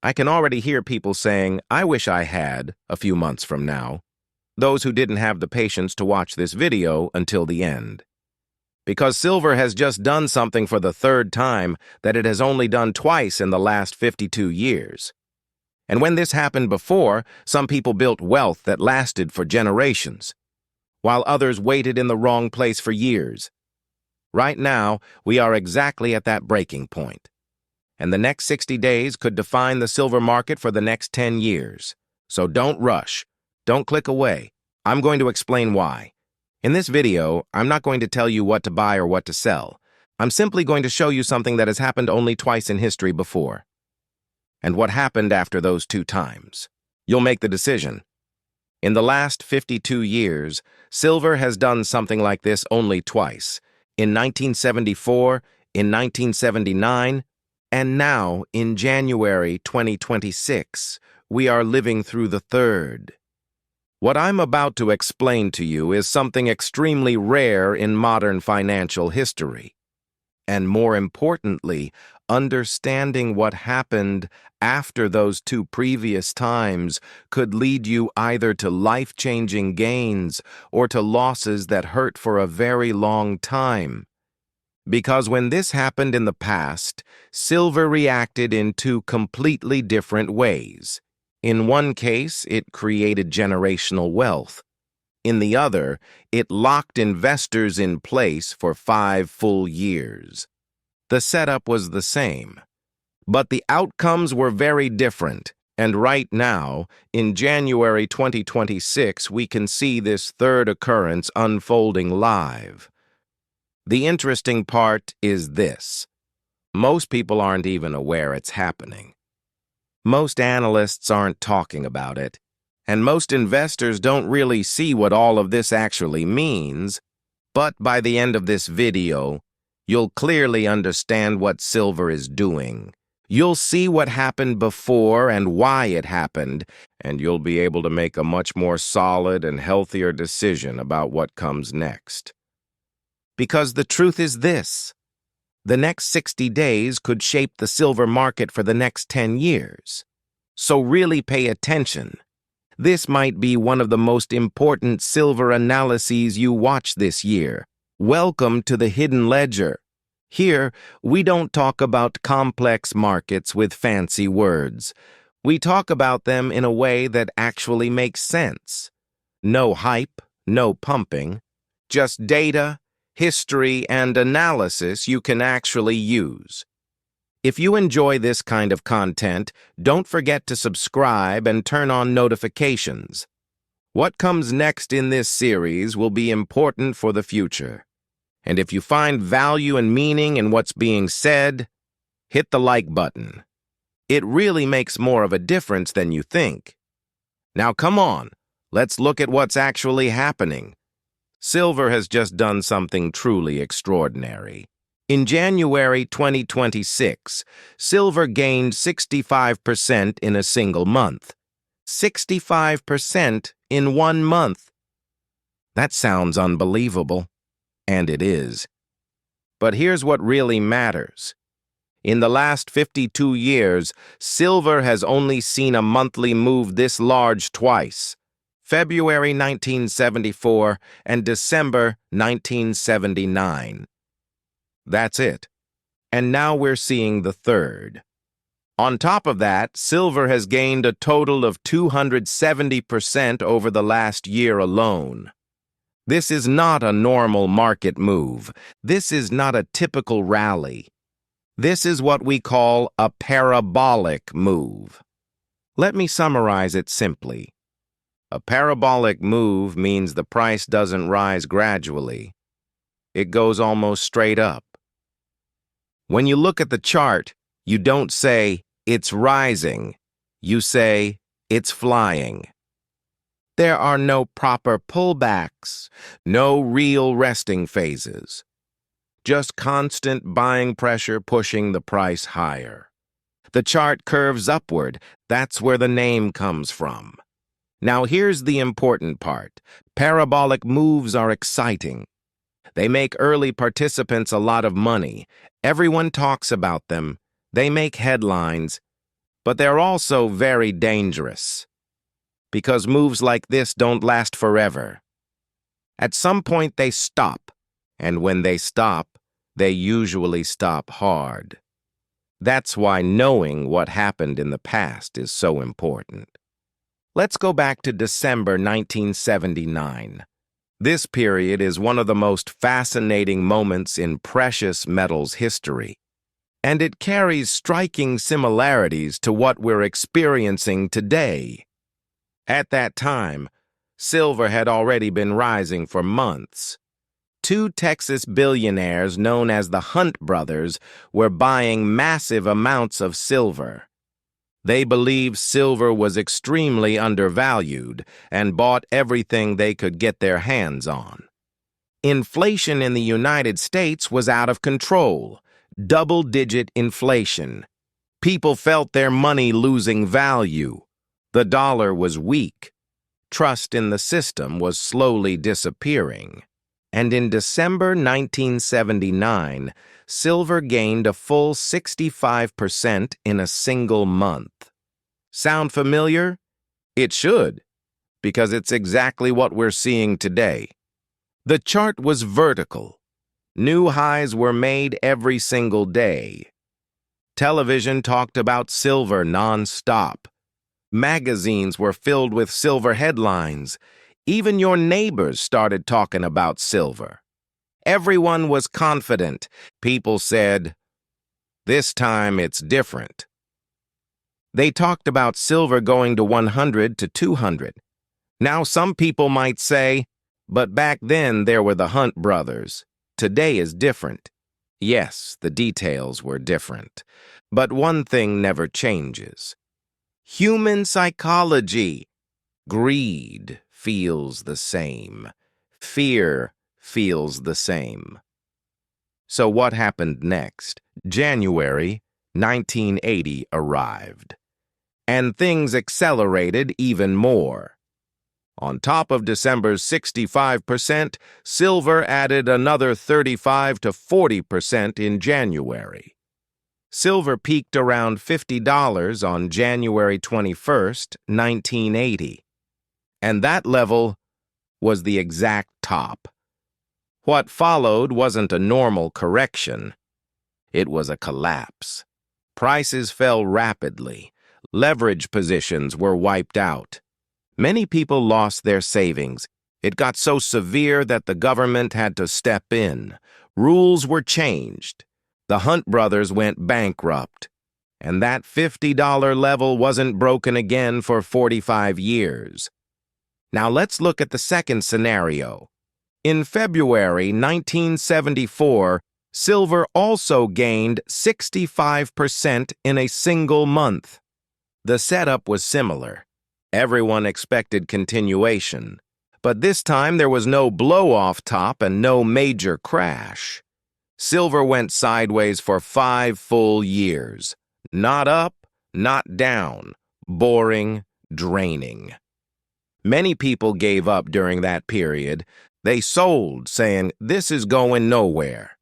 I can already hear people saying, I wish I had, a few months from now, those who didn't have the patience to watch this video until the end. Because silver has just done something for the third time that it has only done twice in the last 52 years. And when this happened before, some people built wealth that lasted for generations, while others waited in the wrong place for years. Right now, we are exactly at that breaking point. And the next 60 days could define the silver market for the next 10 years. So don't rush. Don't click away. I'm going to explain why. In this video, I'm not going to tell you what to buy or what to sell. I'm simply going to show you something that has happened only twice in history before. And what happened after those two times. You'll make the decision. In the last 52 years, silver has done something like this only twice. In 1974, in 1979, and now in January 2026, we are living through the third. What I'm about to explain to you is something extremely rare in modern financial history. And more importantly, understanding what happened after those two previous times could lead you either to life-changing gains or to losses that hurt for a very long time. Because when this happened in the past, silver reacted in two completely different ways. In one case, it created generational wealth. In the other, it locked investors in place for 5 full years. The setup was the same, but the outcomes were very different, and right now, in January 2026, we can see this third occurrence unfolding live. The interesting part is this. Most people aren't even aware it's happening. Most analysts aren't talking about it, and most investors don't really see what all of this actually means, but by the end of this video, you'll clearly understand what silver is doing. You'll see what happened before and why it happened, and you'll be able to make a much more solid and healthier decision about what comes next. Because the truth is this. The next 60 days could shape the silver market for the next 10 years. So really pay attention. This might be one of the most important silver analyses you watch this year. Welcome to the Hidden Ledger. Here, we don't talk about complex markets with fancy words. We talk about them in a way that actually makes sense. No hype, no pumping, just data, history, and analysis you can actually use. If you enjoy this kind of content, don't forget to subscribe and turn on notifications. What comes next in this series will be important for the future. And if you find value and meaning in what's being said, hit the like button. It really makes more of a difference than you think. Now come on, let's look at what's actually happening. Silver has just done something truly extraordinary. In January 2026, silver gained 65% in a single month. 65% in 1 month. That sounds unbelievable, and it is. But here's what really matters. In the last 52 years, silver has only seen a monthly move this large twice. February 1974 and December 1979. That's it. And now we're seeing the third. On top of that, silver has gained a total of 270% over the last year alone. This is not a normal market move. This is not a typical rally. This is what we call a parabolic move. Let me summarize it simply. A parabolic move means the price doesn't rise gradually. It goes almost straight up. When you look at the chart, you don't say, it's rising. You say, it's flying. There are no proper pullbacks, no real resting phases. Just constant buying pressure pushing the price higher. The chart curves upward. That's where the name comes from. Now here's the important part. Parabolic moves are exciting. They make early participants a lot of money. Everyone talks about them. They make headlines. But they're also very dangerous, because moves like this don't last forever. At some point they stop, and when they stop, they usually stop hard. That's why knowing what happened in the past is so important. Let's go back to December 1979. This period is one of the most fascinating moments in precious metals history, and it carries striking similarities to what we're experiencing today. At that time, silver had already been rising for months. Two Texas billionaires known as the Hunt brothers were buying massive amounts of silver. They believed silver was extremely undervalued and bought everything they could get their hands on. Inflation in the United States was out of control, double-digit inflation. People felt their money losing value. The dollar was weak. Trust in the system was slowly disappearing. And in December 1979, silver gained a full 65% in a single month. Sound familiar? It should, because it's exactly what we're seeing today. The chart was vertical. New highs were made every single day. Television talked about silver non-stop. Magazines were filled with silver headlines. Even your neighbors started talking about silver. Everyone was confident. People said, "This time it's different." They talked about silver going to 100 to 200. Now some people might say, but back then there were the Hunt brothers. Today is different. Yes, the details were different. But one thing never changes. Human psychology. Greed feels the same. Fear feels the same. So what happened next? January 1980 arrived. And things accelerated even more. On top of December's 65%, silver added another 35 to 40% in January. Silver peaked around $50 on January 21st, 1980. And that level was the exact top. What followed wasn't a normal correction. It was a collapse. Prices fell rapidly. Leverage positions were wiped out. Many people lost their savings. It got so severe that the government had to step in. Rules were changed. The Hunt brothers went bankrupt. And that $50 level wasn't broken again for 45 years. Now let's look at the second scenario. In February 1974, silver also gained 65% in a single month. The setup was similar. Everyone expected continuation. But this time there was no blow-off top and no major crash. Silver went sideways for 5 full years. Not up, not down. Boring, draining. Many people gave up during that period. They sold, saying, "This is going nowhere."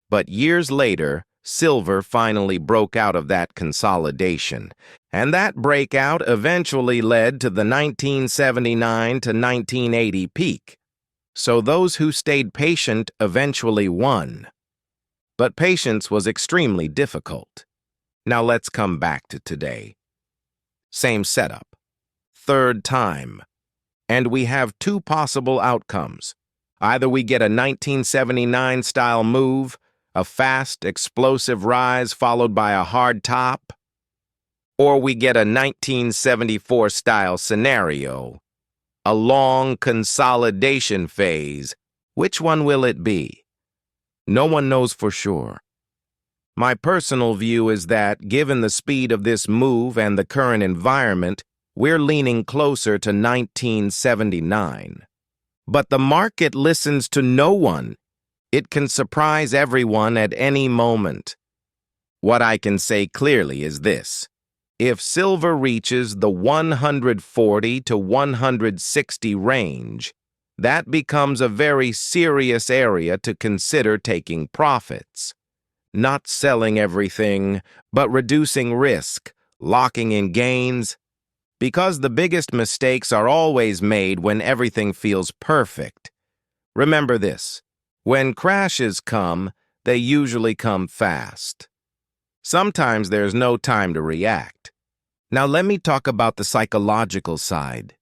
But years later, silver finally broke out of that consolidation, and that breakout eventually led to the 1979 to 1980 peak. So those who stayed patient eventually won. But patience was extremely difficult. Now let's come back to today. Same setup. Third time. And we have two possible outcomes. Either we get a 1979-style move, a fast, explosive rise followed by a hard top, or we get a 1974-style scenario, a long consolidation phase. Which one will it be? No one knows for sure. My personal view is that, given the speed of this move and the current environment, we're leaning closer to 1979. But the market listens to no one. It can surprise everyone at any moment. What I can say clearly is this. If silver reaches the 140 to 160 range, that becomes a very serious area to consider taking profits. Not selling everything, but reducing risk, locking in gains, because the biggest mistakes are always made when everything feels perfect. Remember this: when crashes come, they usually come fast. Sometimes there's no time to react. Now let me talk about the psychological side.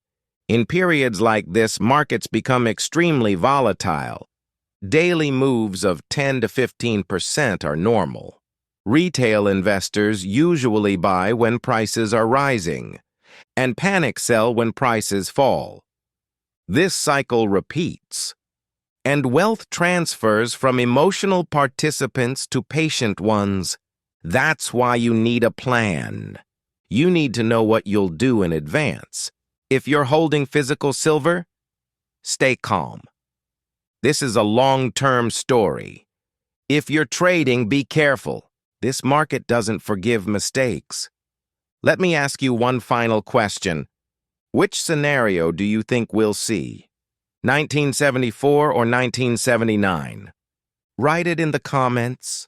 In periods like this, markets become extremely volatile. Daily moves of 10 to 15% are normal. Retail investors usually buy when prices are rising and panic sell when prices fall. This cycle repeats, and wealth transfers from emotional participants to patient ones. That's why you need a plan. You need to know what you'll do in advance. If you're holding physical silver, stay calm. This is a long-term story. If you're trading, be careful. This market doesn't forgive mistakes. Let me ask you one final question. Which scenario do you think we'll see? 1974 or 1979? Write it in the comments.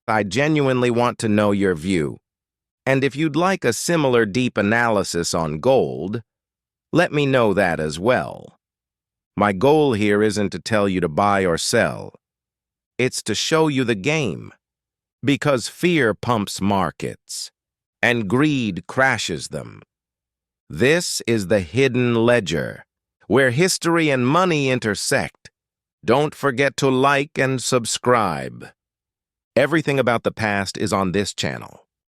I genuinely want to know your view. And if you'd like a similar deep analysis on gold, let me know that as well. My goal here isn't to tell you to buy or sell. It's to show you the game. Because fear pumps markets, and greed crashes them. This is the hidden ledger, where history and money intersect. Don't forget to like and subscribe. Everything about the past is on this channel.